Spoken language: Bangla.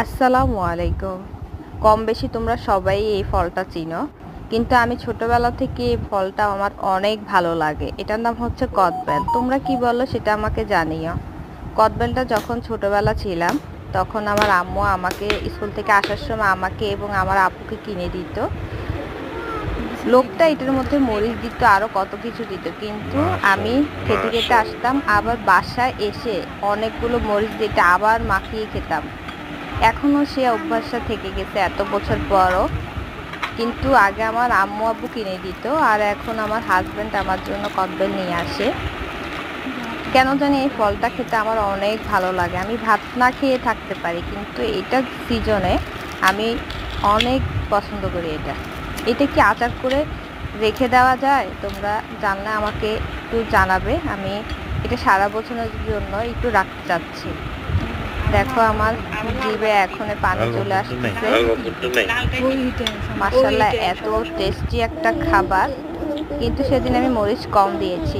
আসসালামু আলাইকুম। কম বেশি তোমরা সবাই এই ফলটা চিনো। কিন্তু আমি ছোটবেলা থেকে এই ফলটা আমার অনেক ভালো লাগে। এটার নাম হচ্ছে কদবেল। তোমরা কি বলো সেটা আমাকে জানিও। কদবেলটা যখন ছোটবেলা ছিলাম, তখন আমার আম্মু আমাকে স্কুল থেকে আসার সময় আমাকে এবং আমার আপুকে কিনে দিত। লোকটা এটার মধ্যে মরিচ দিত, আরো কত কিছু দিত। কিন্তু আমি মাশাআল্লাহ, খেতে খেতে আসতাম, মাশাআল্লাহ। আবার বাসায় এসে অনেকগুলো মরিচ দিয়ে এটা আবার মাখিয়ে খেতাম। এখনো সে অভ্যাসটা থেকে গেছে এত বছর পরও। কিন্তু আগে আমার আম্মু আব্বু কিনে দিত, আর এখন আমার হাজবেন্ড আমার জন্য কদবেল নিয়ে আসে। কেন জানি এই ফলটা খেতে আমার অনেক ভালো লাগে। আমি ভাত না খেয়ে থাকতে পারি, কিন্তু এটা সিজনে আমি অনেক পছন্দ করি এটা। এটা কি আচার করে রেখে দেওয়া যায়? তোমরা জানলে আমাকে একটু জানাবে। আমি এটা সারা বছরের জন্য একটু রাখতে চাচ্ছি। দেখো আমার জিভে এখনই পানি আর চলে বন্ধুত্ব নেই। আসতেছে। ওই মাশাআল্লাহ, এত টেস্টি একটা খাবার। কিন্তু সেদিন আমি মরিচ কম দিয়েছি।